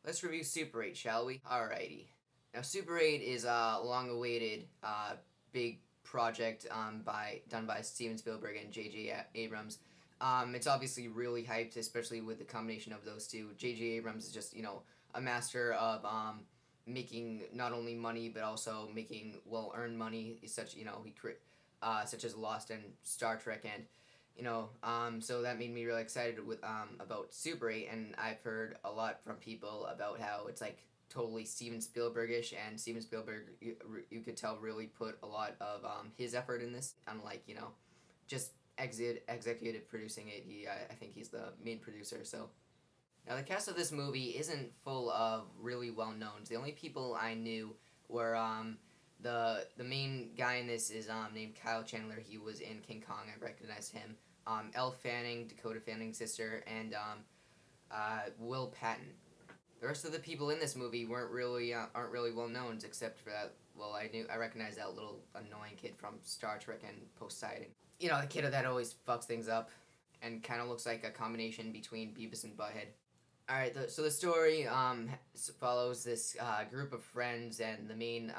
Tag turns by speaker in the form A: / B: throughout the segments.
A: Let's review Super 8, shall we? Alrighty. Now, Super 8 is a long-awaited big project done by Steven Spielberg and J.J. Abrams. It's obviously really hyped, especially with the combination of those two. J.J. Abrams is just, a master of making not only money, but also making well-earned money, such as Lost and Star Trek, and so that made me really excited about Super 8, and I've heard a lot from people about how it's like totally Steven Spielbergish, and Steven Spielberg, you could tell, really put a lot of his effort in this, unlike just executive producing it. I think he's the main producer. So now the cast of this movie isn't full of really well knowns. The only people I knew were the main guy in this is named Kyle Chandler. He was in King Kong. I recognized him. Elle Fanning, Dakota Fanning's sister, and Will Patton. The rest of the people in this movie aren't really well known, except for that. Well, I recognize that little annoying kid from Star Trek and Poseidon. The kid that always fucks things up, and kind of looks like a combination between Beavis and Butthead. Alright, so the story follows this group of friends, and the main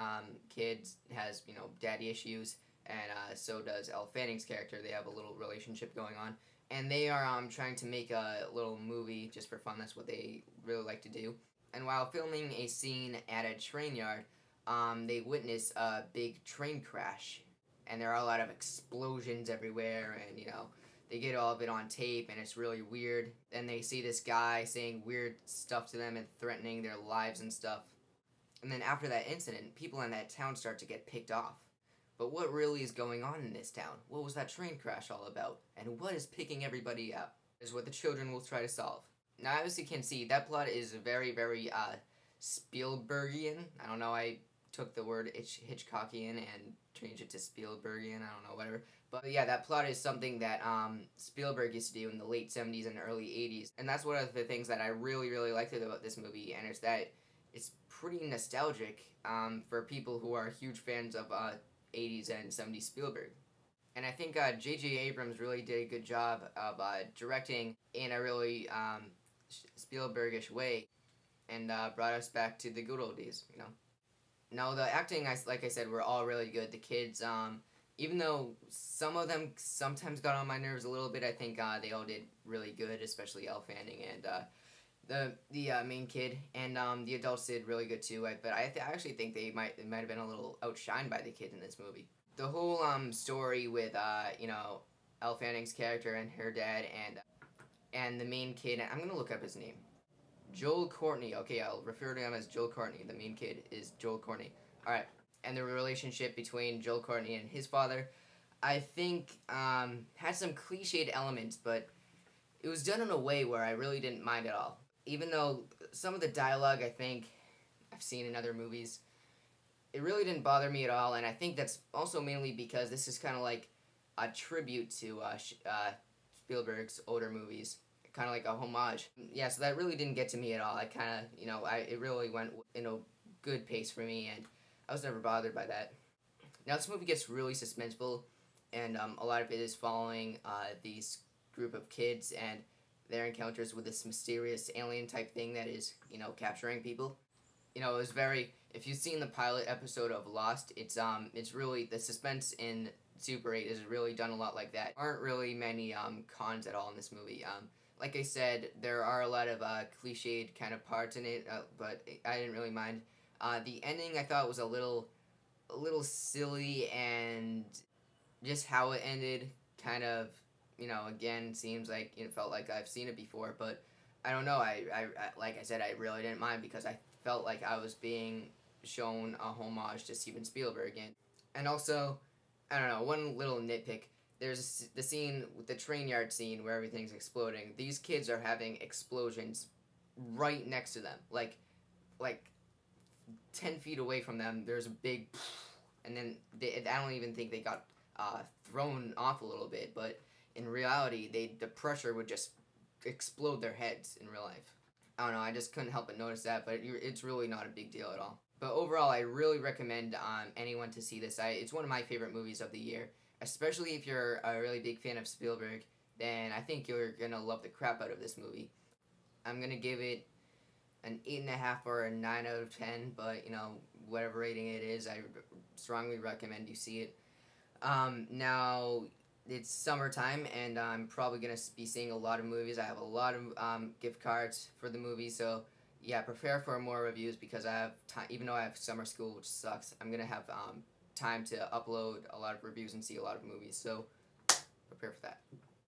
A: kid has daddy issues. And so does Elle Fanning's character. They have a little relationship going on. And they are trying to make a little movie just for fun. That's what they really like to do. And while filming a scene at a train yard, they witness a big train crash. And there are a lot of explosions everywhere, and they get all of it on tape, and it's really weird. And they see this guy saying weird stuff to them and threatening their lives and stuff. And then after that incident, people in that town start to get picked off. But what really is going on in this town? What was that train crash all about? And what is picking everybody up? Is what the children will try to solve. Now, as you can see, that plot is very, very Spielbergian. I don't know, I took the word Hitchcockian and changed it to Spielbergian. I don't know, whatever. But yeah, that plot is something that Spielberg used to do in the late 70s and early 80s. And that's one of the things that I really, really liked about this movie. And it's that it's pretty nostalgic for people who are huge fans of 80s and 70s Spielberg. And I think J.J. Abrams really did a good job of directing in a really Spielbergish way, and brought us back to the good old days, Now, the acting, like I said, were all really good. The kids, even though some of them sometimes got on my nerves a little bit, I think they all did really good, especially Elle Fanning and the main kid, and the adults did really good too. But I actually think they might have been a little outshined by the kids in this movie. The whole story with Elle Fanning's character and her dad and the main kid. I'm gonna look up his name. Joel Courtney. Okay, I'll refer to him as Joel Courtney. The main kid is Joel Courtney. All right, and the relationship between Joel Courtney and his father, I think, had some cliched elements, but it was done in a way where I really didn't mind at all. Even though some of the dialogue, I think, I've seen in other movies, it really didn't bother me at all, and I think that's also mainly because this is kind of like a tribute to Spielberg's older movies, kind of like a homage. Yeah, so that really didn't get to me at all. I kind of, it really went in a good pace for me, and I was never bothered by that. Now, this movie gets really suspenseful, and a lot of it is following these group of kids and their encounters with this mysterious alien type thing that is, capturing people. It was very, if you've seen the pilot episode of Lost, it's really, the suspense in Super 8 is really done a lot like that. There aren't really many cons at all in this movie. Like I said, there are a lot of cliched kind of parts in it, but I didn't really mind. The ending I thought was a little silly, and just how it ended kind of, again, seems like it felt like I've seen it before, but I don't know. I like I said, I really didn't mind because I felt like I was being shown a homage to Steven Spielberg, and also, I don't know, one little nitpick. There's the scene with the train yard scene where everything's exploding. These kids are having explosions right next to them, like 10 feet away from them. There's a big, and then I don't even think they got thrown off a little bit, but in reality, the pressure would just explode their heads in real life. I don't know, I just couldn't help but notice that, but it's really not a big deal at all. But overall, I really recommend anyone to see this. It's one of my favorite movies of the year, especially if you're a really big fan of Spielberg. Then I think you're gonna love the crap out of this movie. I'm gonna give it an 8.5 or a 9 out of 10, but whatever rating it is, I strongly recommend you see it. Now it's summertime, and I'm probably gonna be seeing a lot of movies. I have a lot of gift cards for the movies, so yeah, prepare for more reviews because I have time. Even though I have summer school, which sucks, I'm gonna have time to upload a lot of reviews and see a lot of movies. So prepare for that.